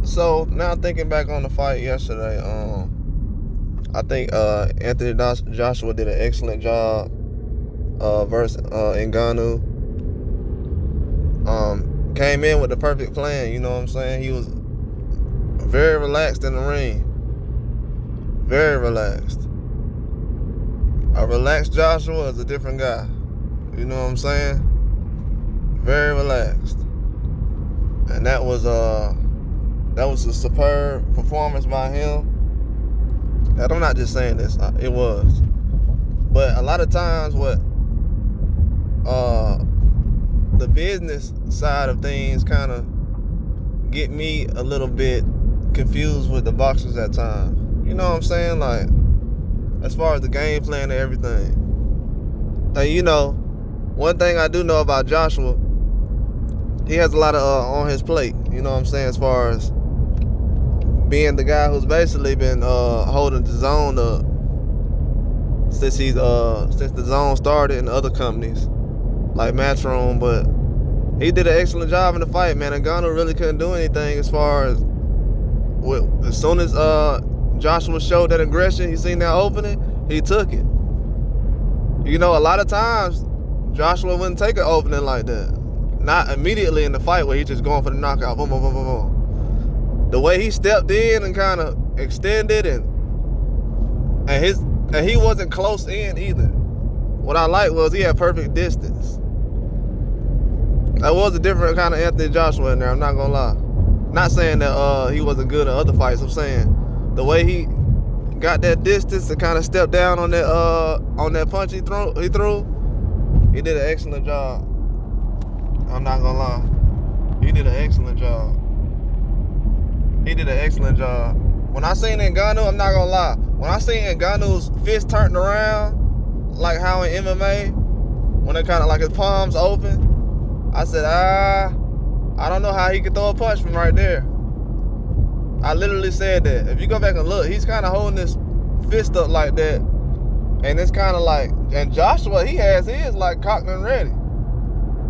So now thinking back on the fight yesterday, I think Anthony Joshua did an excellent job versus Ngannou. Came in with the perfect plan. You know what I'm saying? He was very relaxed in the ring. Very relaxed. A relaxed Joshua is a different guy. You know what I'm saying? Very relaxed. And that was a superb performance by him. And I'm not just saying this, it was. But a lot of times what the business side of things kind of get me a little bit confused with the boxers at times. You know what I'm saying? Like, as far as the game plan and everything. And you know, one thing I do know about Joshua, he has a lot of on his plate. You know what I'm saying? As far as being the guy who's basically been holding the zone up since the zone started in other companies like Matchroom. But he did an excellent job in the fight, man. Ngannou really couldn't do anything as far as as soon as Joshua showed that aggression, he seen that opening, he took it. You know, a lot of times Joshua wouldn't take an opening like that. Not immediately in the fight where he's just going for the knockout. Boom, boom, boom, boom, boom. The way he stepped in and kind of extended and he wasn't close in either. What I liked was he had perfect distance. That was a different kind of Anthony Joshua in there, I'm not gonna lie. Not saying that he wasn't good at other fights. I'm saying the way he got that distance to kind of step down on that punch he threw, he did an excellent job. I'm not gonna lie. He did an excellent job. He did an excellent job. When I seen Ngannou, I'm not gonna lie. When I seen Ngannou's fist turned around, like how in MMA, when it kind of like his palms open, I said, I don't know how he could throw a punch from right there. I literally said that. If you go back and look, he's kind of holding his fist up like that. And it's kind of like, and Joshua, he has his like cocked and ready.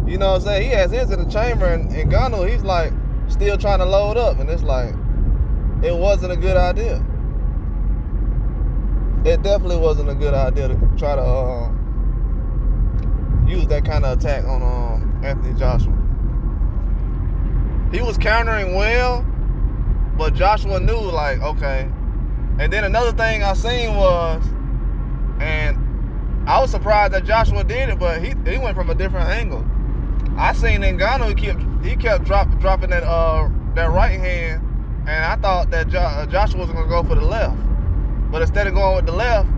You know what I'm saying? He has his in the chamber, and Ngannou, he's like still trying to load up. And it's like, it wasn't a good idea. It definitely wasn't a good idea to try to use that kind of attack on Anthony Joshua. He was countering well, but Joshua knew, like, okay. And then another thing I seen was, and I was surprised that Joshua did it, but he went from a different angle. I seen Ngannou, he kept dropping that right hand, and I thought that Joshua was gonna go for the left. But instead of going with the left,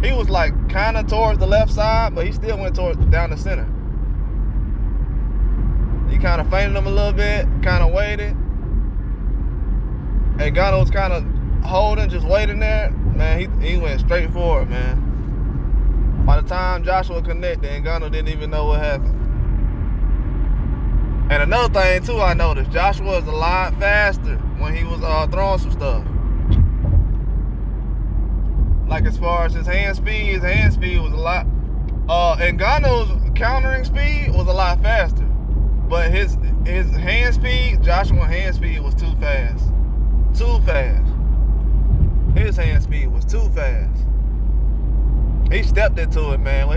he was like kind of towards the left side, but he still went down the center. He kind of feinted him a little bit, kind of waited. And Ngannou was kind of holding, just waiting there. Man, he went straight forward, man. By the time Joshua connected, Ngannou didn't even know what happened. And another thing too, I noticed, Joshua was a lot faster when he was throwing some stuff. Like as far as his hand speed was a lot. Ngannou's countering speed was a lot faster. But his hand speed, Joshua's hand speed was too fast. Too fast. His hand speed was too fast. He stepped into it, man.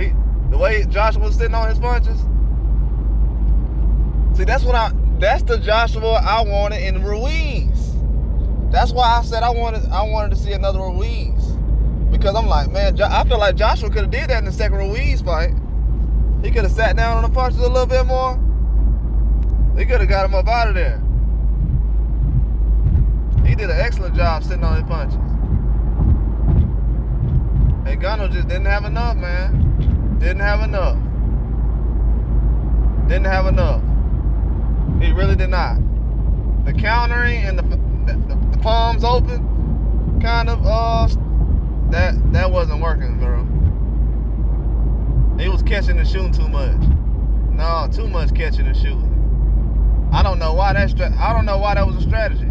The way Joshua was sitting on his punches. See, that's the Joshua I wanted in Ruiz. That's why I said I wanted to see another Ruiz. Because I'm like, man, I feel like Joshua could have did that in the second Ruiz fight. He could have sat down on the punches a little bit more. He could have got him up out of there. He did an excellent job sitting on his punches. And Ngannou just didn't have enough, man. Didn't have enough. Didn't have enough. He really did not. The countering and the palms open, kind of, that wasn't working, bro. He was catching and shooting too much. No, too much catching and shooting. I don't know why that was a strategy.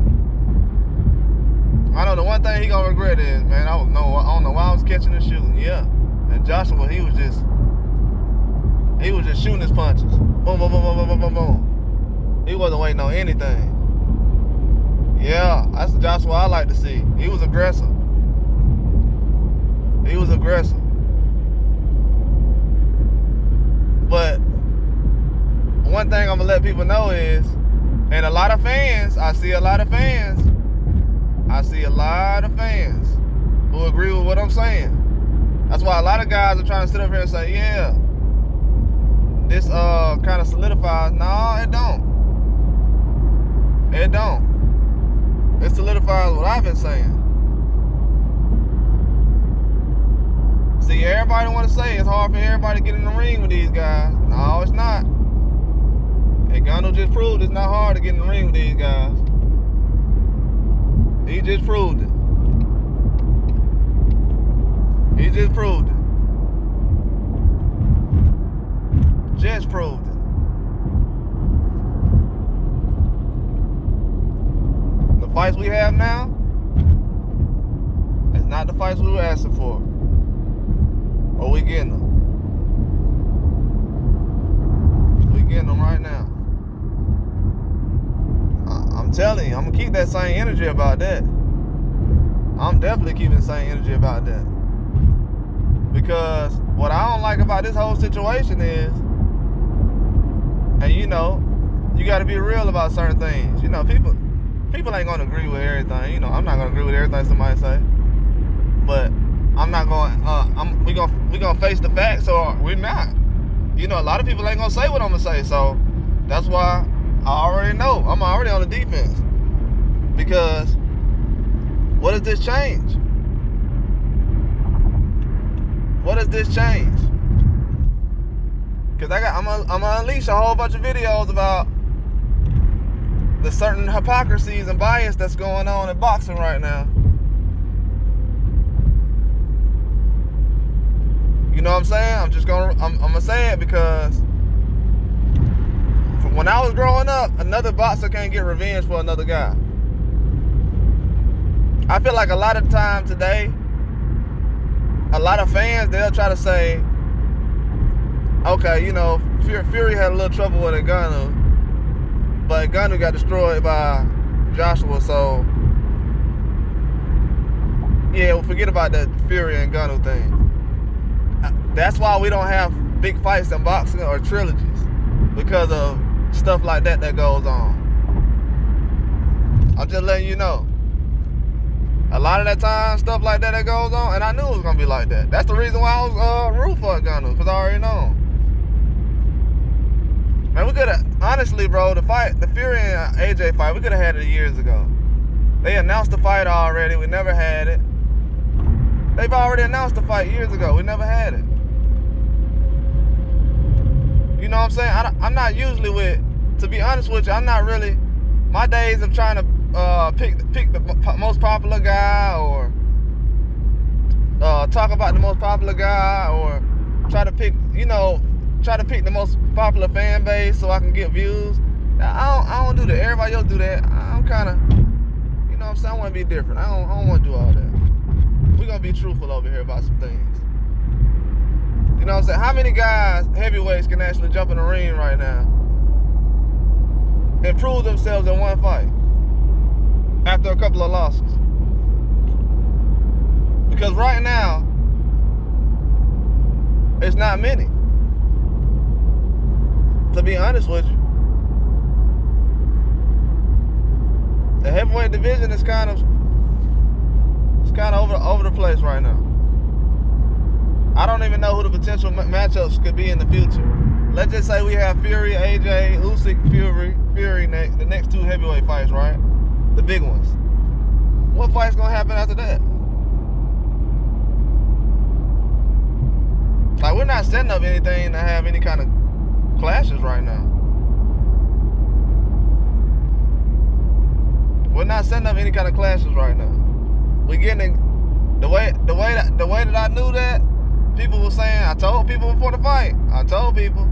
I know the one thing he gonna regret is, man, I don't know why I was catching and shooting. Yeah. And Joshua, he was just shooting his punches. Boom, boom, boom, boom, boom, boom, boom, boom. He wasn't waiting on anything. Yeah, that's the Joshua I like to see. He was aggressive. He was aggressive. But one thing I'm gonna let people know is, and a lot of fans, I see a lot of fans who agree with what I'm saying. That's why a lot of guys are trying to sit up here and say, yeah, this kind of solidifies. No, it don't. It don't. It solidifies what I've been saying. See, everybody want to say it's hard for everybody to get in the ring with these guys. No, it's not. Ngannou just proved it's not hard to get in the ring with these guys. He just proved it. He just proved it. Just proved it. The fights we have now is not the fights we were asking for. Or we getting them. We getting them right now. I'm telling you, I'm gonna keep that same energy about that. I'm definitely keeping the same energy about that. Because what I don't like about this whole situation is, and you know, you gotta be real about certain things. You know, people ain't gonna agree with everything. You know, I'm not gonna agree with everything somebody say. But I'm not going, we gonna face the facts, or we're not. You know, a lot of people ain't gonna say what I'm gonna say, so that's why I already know. I'm already on the defense. Because what does this change? What does this change? Because I'm gonna unleash a whole bunch of videos about the certain hypocrisies and bias that's going on in boxing right now. You know what I'm saying? I'm gonna say it because when I was growing up, another boxer can't get revenge for another guy. I feel like a lot of the time today, a lot of fans, they'll try to say, okay, you know, Fury had a little trouble with Ngannou, but Ngannou got destroyed by Joshua, so yeah, well, forget about that Fury and Ngannou thing. That's why we don't have big fights in boxing or trilogies, because of stuff like that goes on. I'm just letting you know. A lot of that time, stuff like that goes on, and I knew it was gonna be like that. That's the reason why I was rooting for Ngannou, because I already know. Man, we could have, honestly, bro, the Fury and AJ fight, we could have had it years ago. They announced the fight already. We never had it. They've already announced the fight years ago. We never had it. You know what I'm saying? I'm not usually with, to be honest with you, I'm not really, my days of trying to pick the most popular guy, or talk about the most popular guy, or try to pick the most popular fan base so I can get views. I don't do that. Everybody else do that. I'm kind of, you know what I'm saying? I want to be different. I don't want to do all that. We're going to be truthful over here about some things. You know what I'm saying? How many guys, heavyweights, can actually jump in the ring right now and prove themselves in one fight after a couple of losses? Because right now, it's not many. To be honest with you, the heavyweight division is kind of over the place right now. I don't even know who the potential matchups could be in the future. Let's just say we have Fury, AJ, Usyk, Fury the next two heavyweight fights, right? The big ones. What fight's gonna happen after that? Like, we're not setting up anything to have any kind of clashes right now. We're not setting up any kind of clashes right now. We're getting the way that I knew that, people were saying, I told people before the fight, I told people,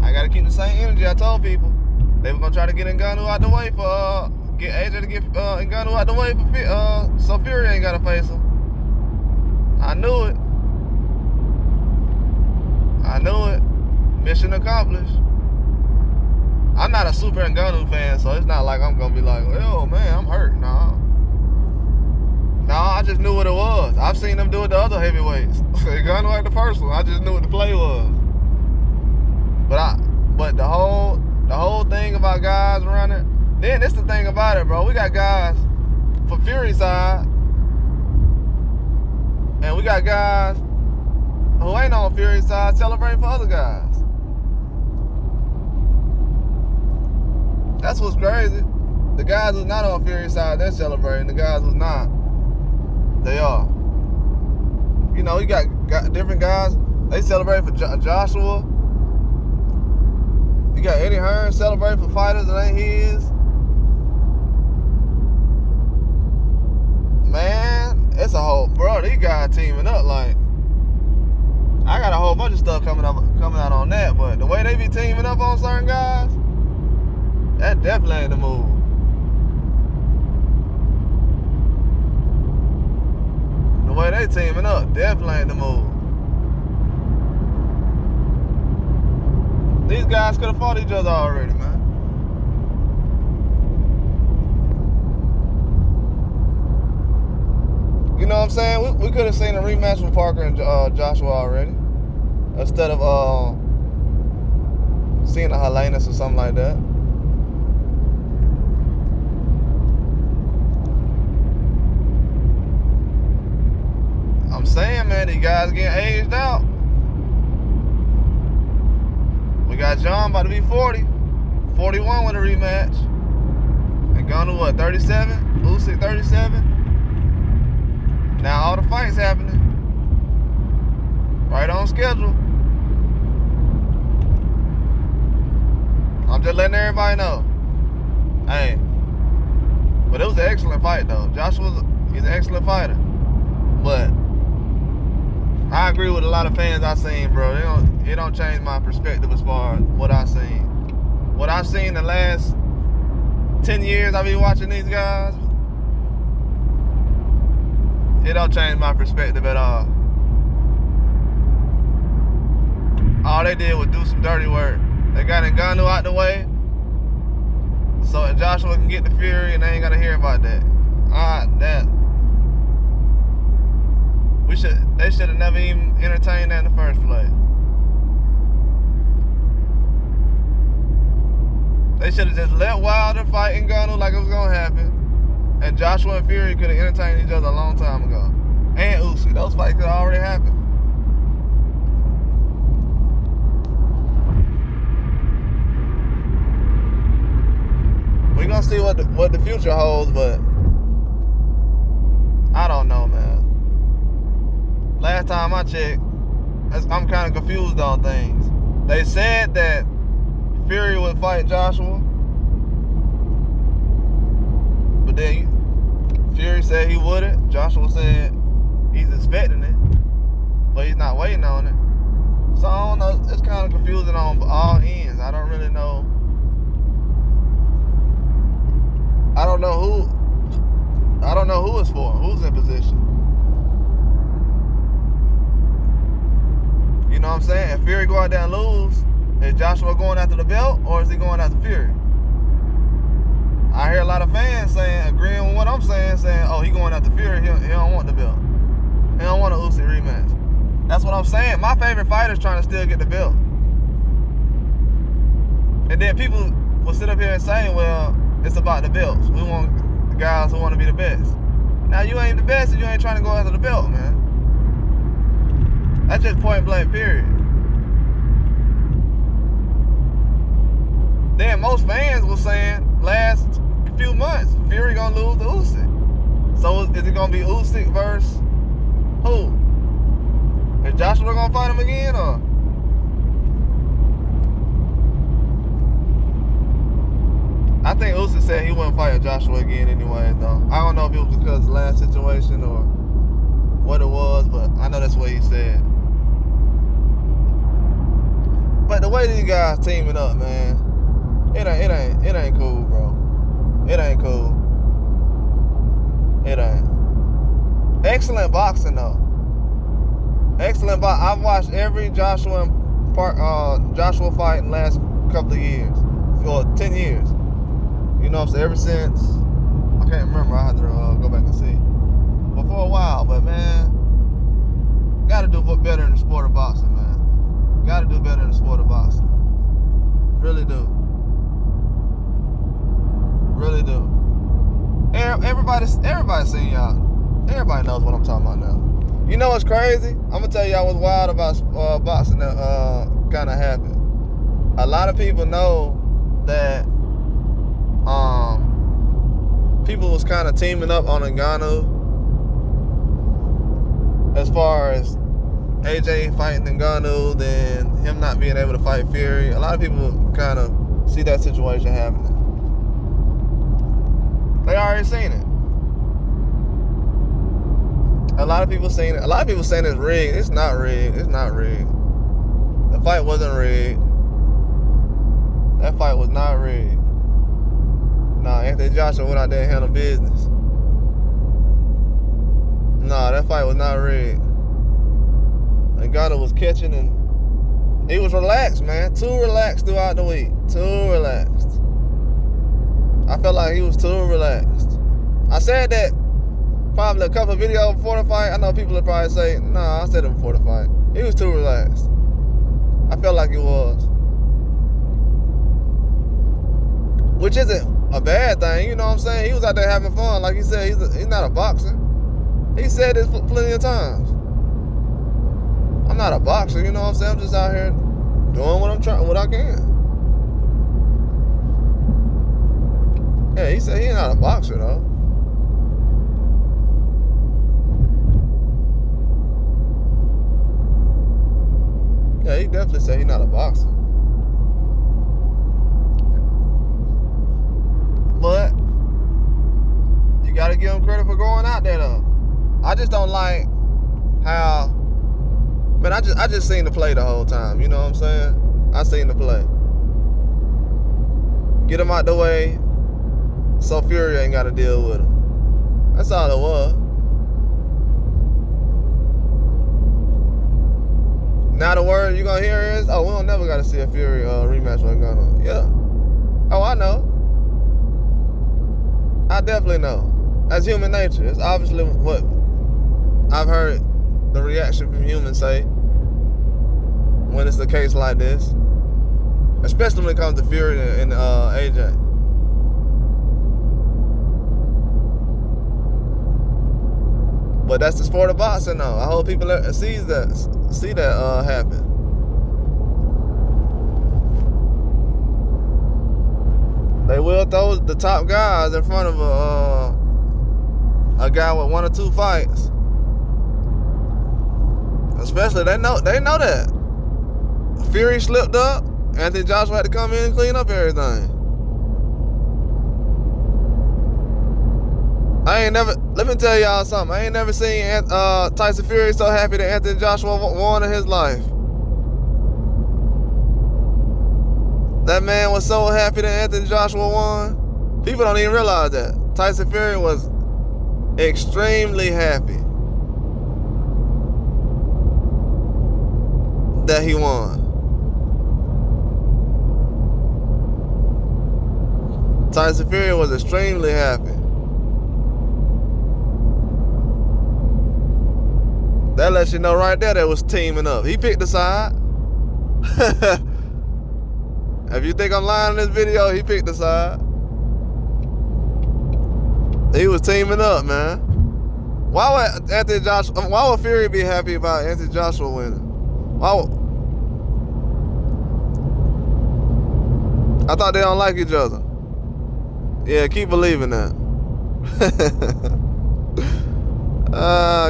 I gotta keep the same energy. I told people they were gonna try to get Ngannou out the way for get AJ to get Ngannou out the way for so Fury ain't gotta face him. I knew it. I knew it. Mission accomplished. I'm not a super Ngannou fan, so it's not like I'm gonna be like, oh man, I'm hurt. No, I just knew what it was. I've seen them do it to other heavyweights. Ngannou like the first one. I just knew what the play was. But the whole thing about guys running. Then this the thing about it, bro. We got guys for Fury's side, and we got guys who ain't on Fury's side celebrating for other guys. That's what's crazy. The guys who's not on Fury's side, they're celebrating. The guys who's not, they are. You know, you got different guys. They celebrate for Joshua. You got Eddie Hearn celebrating for fighters that ain't his. Man, it's a whole, bro, these guys teaming up. Like, I got a whole bunch of stuff coming out on that, but the way they be teaming up on certain guys, that definitely ain't the move. The way they teaming up, definitely ain't the move. These guys could have fought each other already, man. You know what I'm saying? We could have seen a rematch with Parker and Joshua already, instead of seeing a Helenius or something like that. I'm saying, man, these guys getting aged out. We got John about to be 40, 41 with a rematch. And Ngannou what, 37? Usyk 37? Now all the fights happening. Right on schedule. I'm just letting everybody know. Hey. But it was an excellent fight though. He's an excellent fighter. But I agree with a lot of fans I seen, bro. It don't change my perspective as far as what I seen. What I seen the last 10 years I been watching these guys, it don't change my perspective at all. All they did was do some dirty work. They got Ngannou out the way, so Joshua can get the Fury, and they ain't gotta hear about that. They should have never even entertained that in the first place. They should have just let Wilder fight Ngannou like it was gonna happen, and Joshua and Fury could have entertained each other a long time ago. And Usyk, those fights could have already happened. We're gonna see what the future holds, but I don't know, man. Last time I checked, I'm kind of confused on things. They said that Fury would fight Joshua, but then Fury said he wouldn't. Joshua said he's expecting it, but he's not waiting on it. So I don't know. It's kind of confusing on all ends. I don't really know. I don't know who it's for. Who's in position? You know what I'm saying? If Fury go out there and lose, is Joshua going after the belt or is he going after Fury? I hear a lot of fans agreeing with what I'm saying, oh, he going after Fury, he don't want the belt. He don't want an Usyk rematch. That's what I'm saying. My favorite fighter's trying to still get the belt. And then people will sit up here and say, well, it's about the belts. We want the guys who want to be the best. Now, you ain't the best if you ain't trying to go after the belt, man. That's just point blank, period. Then most fans were saying last few months, Fury gonna lose to Usyk. So is it gonna be Usyk versus who? Is Joshua gonna fight him again or? I think Usyk said he wouldn't fight Joshua again anyways though. I don't know if it was because of the last situation or what it was, but I know that's what he said. But the way these guys teaming up, man, it ain't cool, bro. It ain't cool. It ain't. Excellent boxing though. Excellent boxing. I've watched every Joshua fight in the last couple of years. or 10 years. You know what I'm saying? Ever since, I can't remember. I had to go back and see. But for a while, but man, gotta do better in the sport of boxing, man. Gotta do better in the sport of boxing. Really do. Really do. Everybody's seen y'all. Everybody knows what I'm talking about now. You know what's crazy? I'm gonna tell y'all what's wild about boxing that kind of happened. A lot of people know that people was kind of teaming up on Ngannou as far as AJ fighting Ngannou, then him not being able to fight Fury. A lot of people kind of see that situation happening. They already seen it. A lot of people seen it. A lot of people saying it's rigged. It's not rigged. It's not rigged. The fight wasn't rigged. That fight was not rigged. Nah, Anthony Joshua went out there and handled business. Nah, that fight was not rigged. Ngannou was catching and he was relaxed, man. Too relaxed throughout the week. Too relaxed. I felt like he was too relaxed. I said that probably a couple of videos before the fight. I know people would probably say, nah, I said it before the fight. He was too relaxed. I felt like he was. Which isn't a bad thing, you know what I'm saying? He was out there having fun. Like he said, he's not a boxer. He said this plenty of times. I'm not a boxer, you know what I'm saying? I'm just out here doing what I can. Yeah, he said he's not a boxer though. Yeah, he definitely said he's not a boxer. But you gotta give him credit for going out there though. I just don't like how, man, I just seen the play the whole time, you know what I'm saying? I seen the play. Get him out the way so Fury ain't gotta deal with him. That's all it was. Now the word you gonna hear is, oh, we don't never gotta see a Fury rematch with Ngannou. Yeah. Oh, I know. I definitely know. That's human nature. It's obviously what I've heard the reaction from humans say when it's a case like this, especially when it comes to Fury and AJ. But that's the sport of boxing though. I hope people see that happen. They will throw the top guys in front of a guy with 1 or 2 fights. Especially they know that. Fury slipped up. Anthony Joshua had to come in and clean up everything. Let me tell y'all something. I ain't never seen Tyson Fury so happy that Anthony Joshua won in his life. That man was so happy that Anthony Joshua won. People don't even realize that. Tyson Fury was extremely happy that he won. Tyson Fury was extremely happy. That lets you know right there that was teaming up. He picked a side. If you think I'm lying in this video, he picked a side. He was teaming up, man. Why would Fury be happy about Anthony Joshua winning? I thought they don't like each other. Yeah, keep believing that.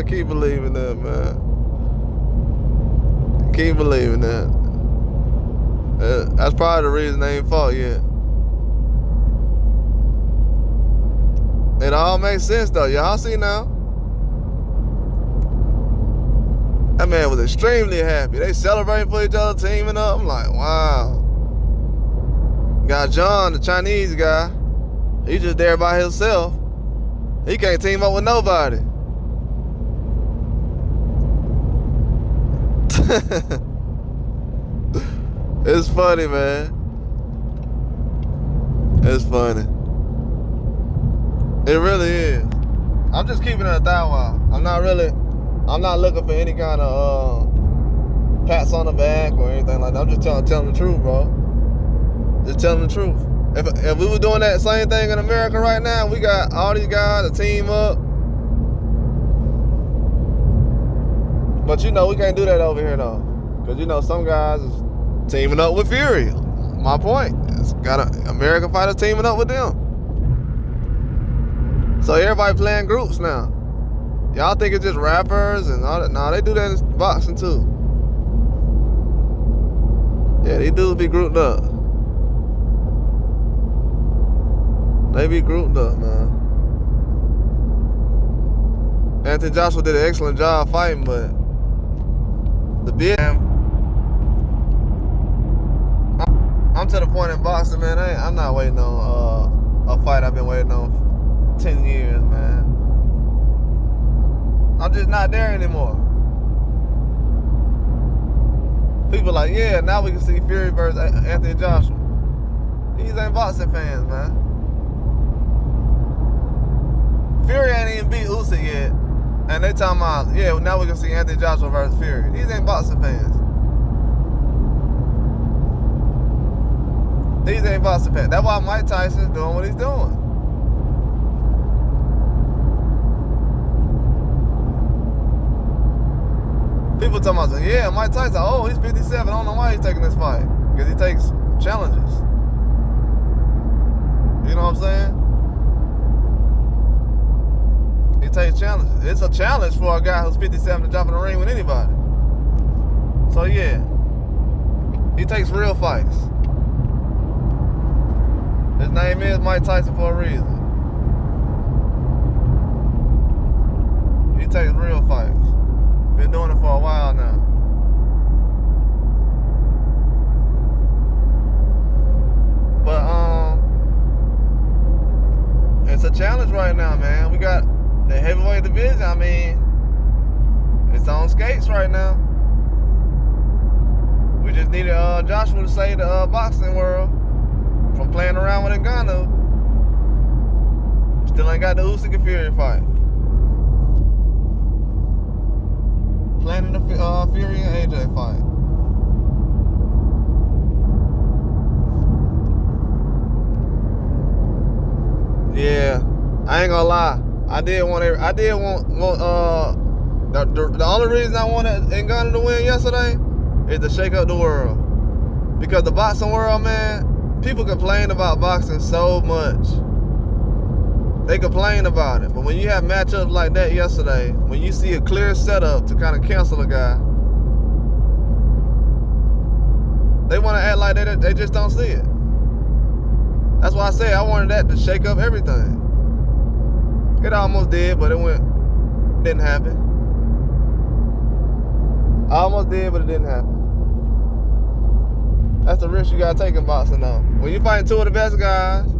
Keep believing that, man. Keep believing that. That's probably the reason they ain't fought yet. It all makes sense though. Y'all see now? That man was extremely happy. They celebrating for each other, teaming up. I'm like, wow. Got John, the Chinese guy. He just there by himself. He can't team up with nobody. It's funny, man. It's funny. It really is. I'm just keeping it a thou wow. I'm not looking for any kind of pats on the back or anything like that. I'm just telling the truth, bro. Just telling the truth. If we were doing that same thing in America right now, we got all these guys, a team up. But you know, we can't do that over here though. Because you know, some guys is teaming up with Fury. My point. It's got American fighters teaming up with them. So everybody playing groups now. Y'all think it's just rappers and all that? Nah, they do that in boxing too. Yeah, these dudes be grouped up. They be grouped up, man. Anthony Joshua did an excellent job fighting, but the big... I'm to the point in boxing, man, I'm not waiting on a fight I've been waiting on 10 years, man. I'm just not there anymore. People like, yeah, now we can see Fury versus Anthony Joshua. These ain't boxing fans, man. Fury ain't even beat Usyk yet, and they talking about, yeah, now we can see Anthony Joshua versus Fury. These ain't boxing fans. These ain't boxing fans. That's why Mike Tyson's doing what he's doing. People talking about, yeah, Mike Tyson, oh, he's 57. I don't know why he's taking this fight. Because he takes challenges. You know what I'm saying? He takes challenges. It's a challenge for a guy who's 57 to jump in the ring with anybody. So yeah, he takes real fights. His name is Mike Tyson for a reason. He takes real fights. Been doing it for a while now. But it's a challenge right now, man. We got the heavyweight division. I mean, it's on skates right now. We just needed Joshua to save the boxing world from playing around with Ngannou. Still ain't got the Usyk and Fury fight. Planning the Fury and AJ fight. Yeah, I ain't gonna lie. The only reason I wanted Ngannou to win yesterday is to shake up the world. Because the boxing world, man, people complain about boxing so much. They complain about it. But when you have matchups like that yesterday, when you see a clear setup to kind of cancel a guy, they want to act like they just don't see it. That's why I say I wanted that to shake up everything. It almost did, but didn't happen. I almost did, but it didn't happen. That's the risk you gotta take in boxing though. When you fighting two of the best guys,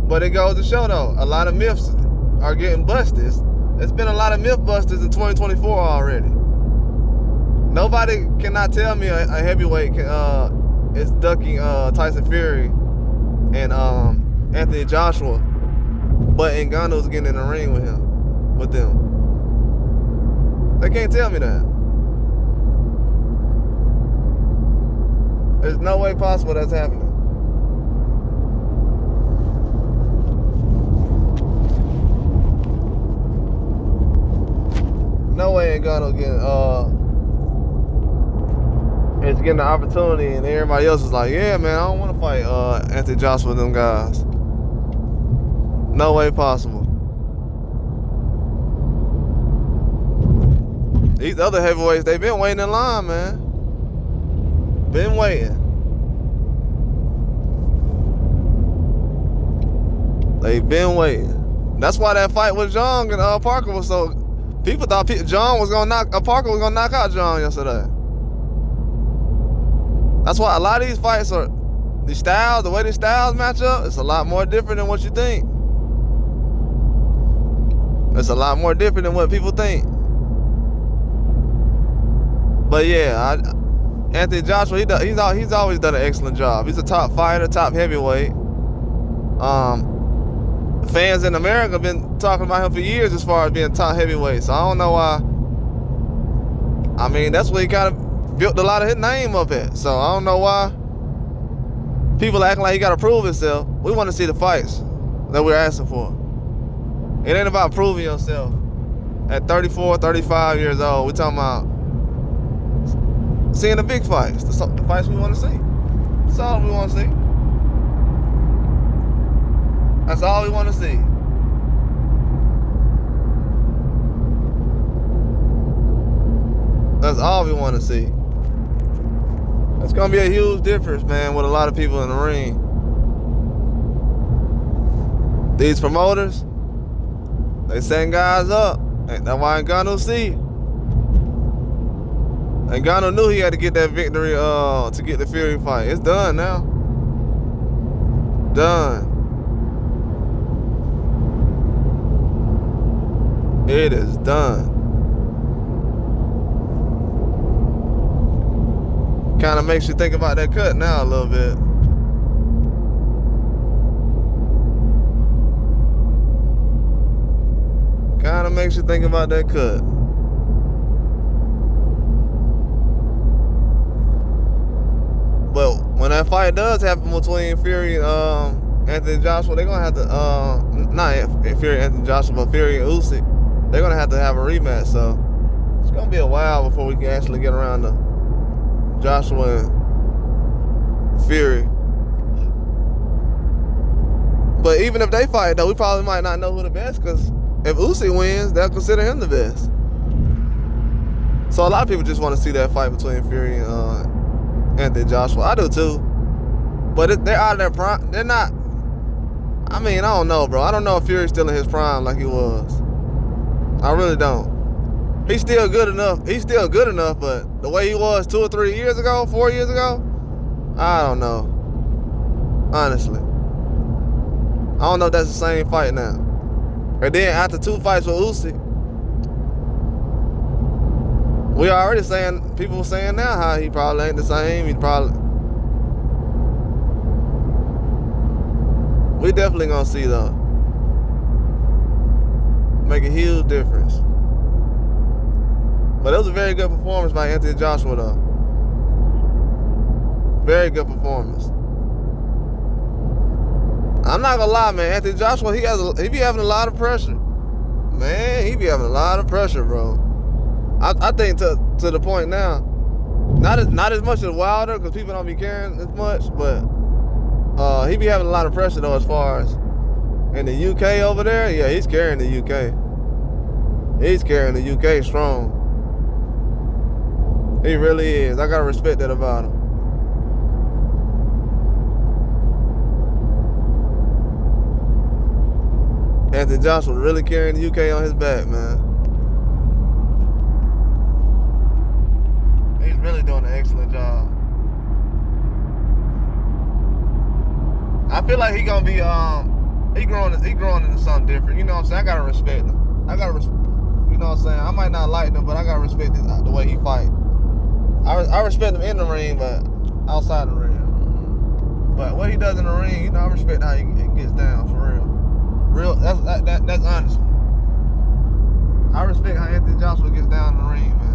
but it goes to show though, a lot of myths are getting busted. There's been a lot of myth busters in 2024 already. Nobody cannot tell me a heavyweight is ducking Tyson Fury and Anthony Joshua, but Ngannou's getting in the ring with them. They can't tell me that. There's no way possible that's happening. No way Ngannou is getting the opportunity, and everybody else is like, yeah, man, I don't want to fight Anthony Joshua with them guys. No way possible. These other heavyweights, they've been waiting in line, man. Been waiting. They've been waiting. That's why that fight with John and Parker was so... People thought Parker was gonna knock out John yesterday. That's why a lot of these fights are... the way these styles match up, it's a lot more different than what you think. It's a lot more different than what people think. But yeah, Anthony Joshua, he's always done an excellent job. He's a top fighter, top heavyweight. Fans in America have been talking about him for years as far as being top heavyweight. So I don't know why. I mean, that's where he kind of built a lot of his name up at. So I don't know why people acting like he got to prove himself. We want to see the fights that we're asking for. It ain't about proving yourself. At 34, 35 years old, we're talking about seeing the big fights, the fights we want to see. That's all we want to see. That's all we want to see. That's all we want to see. It's going to be a huge difference, man, with a lot of people in the ring. These promoters, they setting guys up. That's why Ngannou see. Ngannou knew he had to get that victory to get the Fury fight. It's done now. Done. It is done. Kind of makes you think about that cut now a little bit. Kind of makes you think about that cut. But when that fight does happen between Fury and Anthony Joshua, they're gonna have to not Fury Anthony Joshua, but Fury and Usyk. They're gonna have to have a rematch. So it's gonna be a while before we can actually get around to Joshua and Fury. But even if they fight, though, we probably might not know who the best, because if Usyk wins, they'll consider him the best. So a lot of people just want to see that fight between Fury and Anthony Joshua. I do too. But they're out of their prime. They're not. I mean, I don't know, bro. I don't know if Fury's still in his prime like he was. I really don't. He's still good enough. He's still good enough, but the way he was 2 or 3 years ago, 4 years ago, I don't know. Honestly. I don't know if that's the same fight now. And then after 2 fights with Usyk, we already saying, people saying now how he probably ain't the same. We definitely gonna see though. Make a huge difference. But it was a very good performance by Anthony Joshua though. Very good performance. I'm not gonna lie, man. Anthony Joshua, he be having a lot of pressure. Man, he be having a lot of pressure, bro. I think to the point now, not as much as Wilder, because people don't be caring as much, but he be having a lot of pressure though, as far as in the UK over there. Yeah, he's carrying the UK. He's carrying the UK strong. He really is. I gotta respect that about him. Anthony Joshua really carrying the UK on his back, man. He's really doing an excellent job. I feel like he gonna be he growing into something different. You know what I'm saying? I gotta respect him. You know what I'm saying? I might not like him, but I gotta respect the way he fight. I respect him in the ring, but outside the ring. But what he does in the ring, you know, I respect how he gets down for real. That's honestly. I respect how Anthony Joshua gets down in the ring, man.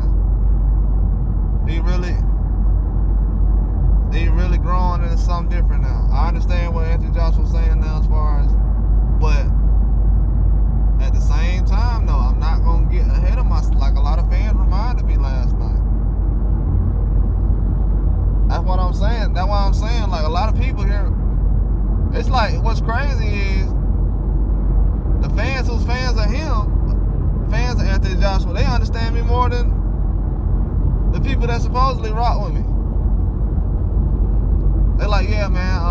He really growing into something different now. I understand what Anthony Joshua's saying now as far as, but at the same time, though, I'm not gonna get ahead of myself like a lot of fans reminded me last night. That's what I'm saying. That's why I'm saying, like, a lot of people here, it's like, what's crazy is the fans who's fans of him, fans of Anthony Joshua, they understand me more than the people that supposedly rock with me. They're like, yeah, man,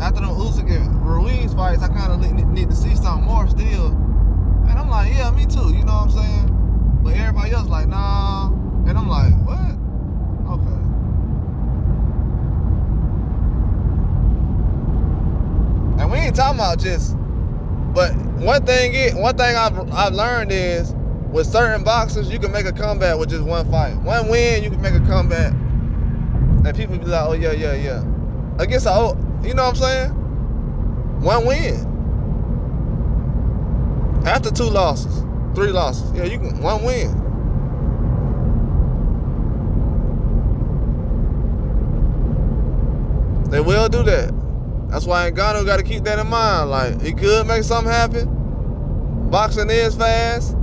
after them Usyk and Ruiz fights, I kind of need to see something more still. And I'm like, yeah, me too, you know what I'm saying? But everybody else like, nah. And I'm like, what? Okay. And we ain't talking about just, but one thing I've learned is, with certain boxers, you can make a comeback with just one fight. One win, you can make a comeback. And people be like, oh, yeah. Against you know what I'm saying? 1 win. After 2 losses, 3 losses. Yeah, you can 1 win. They will do that. That's why Ngannou got to keep that in mind. Like, he could make something happen. Boxing is fast,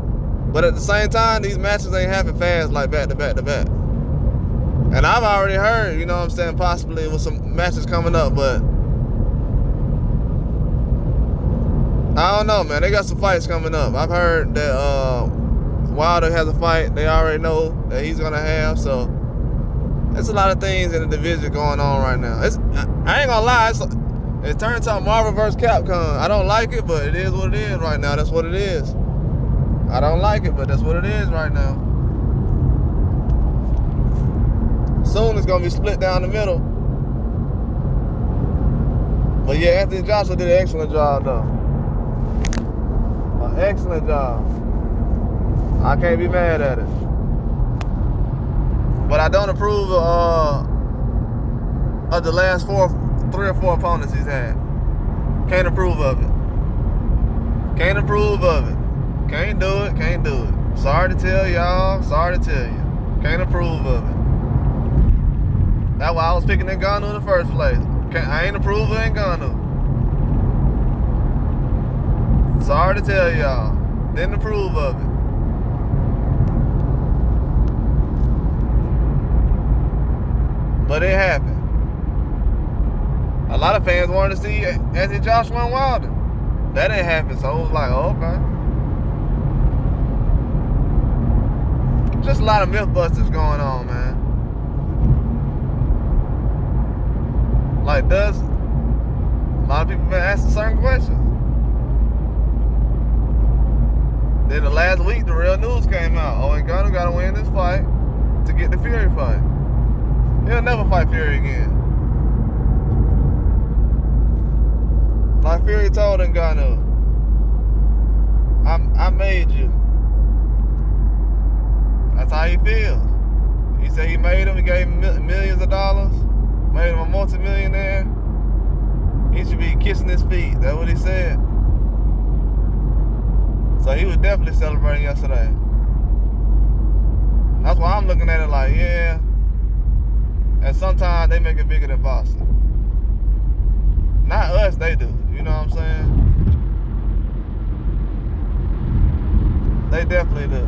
but at the same time, these matches ain't happen fast like back to back to back. And I've already heard, you know what I'm saying, possibly with some matches coming up, but I don't know, man. They got some fights coming up. I've heard that Wilder has a fight they already know that he's gonna have, so there's a lot of things in the division going on right now. I ain't gonna lie, it's turned to Marvel vs. Capcom. I don't like it, but it is what it is right now. That's what it is. I don't like it, but that's what it is right now. Soon it's gonna be split down the middle. But yeah, Anthony Joshua did an excellent job though. An excellent job. I can't be mad at it. But I don't approve of the last 3 or 4 opponents he's had. Can't approve of it. Can't approve of it. Can't do it. Can't do it. Sorry to tell y'all. Sorry to tell you. Can't approve of it. That's why I was picking Ngannou in the first place. I ain't approve of Ngannou. Sorry to tell y'all. Didn't approve of it. But it happened. A lot of fans wanted to see Anthony Joshua and Wilder. That didn't happen, so it was like, oh, okay. Just a lot of myth busters going on, man. Like, a lot of people been asking certain questions. Then the last week, the real news came out. Oh, Ngannou got to win this fight to get the Fury fight. He'll never fight Fury again. Like Fury told Ngannou, I made you. That's how he feels. He said he made him, he gave him millions of dollars, made him a multi-millionaire. He should be kissing his feet. That's what he said. So he was definitely celebrating yesterday. That's why I'm looking at it like, yeah. And sometimes they make it bigger than boxing. Not us, they do. You know what I'm saying? They definitely do.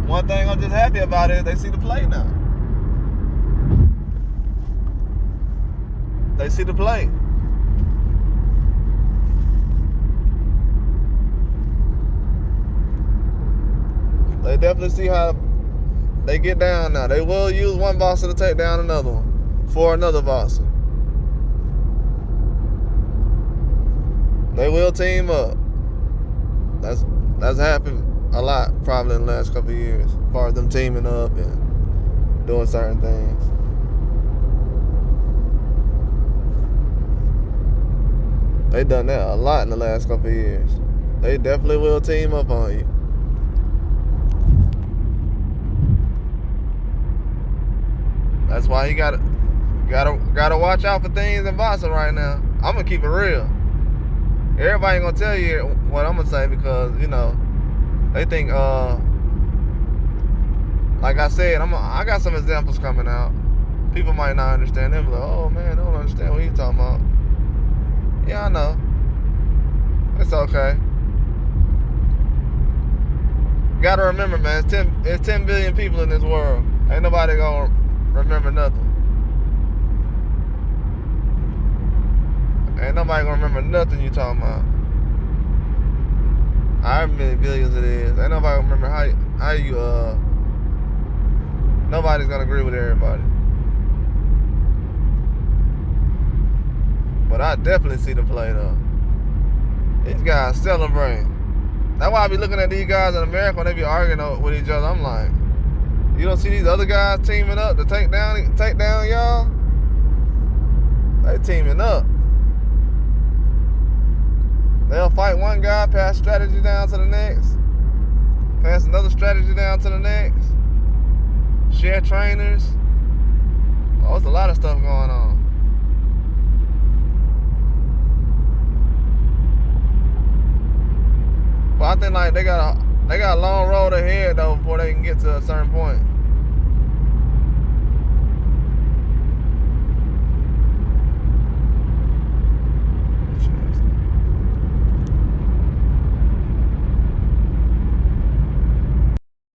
One thing I'm just happy about is they see the play now. They see the play. They definitely see how they get down now. They will use one boxer to take down another one for another boxer. They will team up. That's happened a lot probably in the last couple of years, as far as them teaming up and doing certain things. They done that a lot in the last couple of years. They definitely will team up on you. That's why you gotta watch out for things in boxing right now. I'm gonna keep it real. Everybody ain't gonna tell you what I'm gonna say because, you know, they think like I said, I got some examples coming out. People might not understand them, like, oh man, I don't understand what he's talking about. Yeah, I know. It's okay. You gotta remember, man, it's 10 billion people in this world. Ain't nobody gonna remember nothing. Ain't nobody gonna remember nothing you talking about. However many billions it is. Ain't nobody gonna remember how you nobody's gonna agree with everybody. But I definitely see the play though. These guys celebrating. That's why I be looking at these guys in America when they be arguing with each other. I'm like, you don't see these other guys teaming up to take down y'all? They teaming up. They'll fight one guy, pass strategy down to the next, pass another strategy down to the next, share trainers. Oh, it's a lot of stuff going on. But I think like they got a long road ahead though before they can get to a certain point.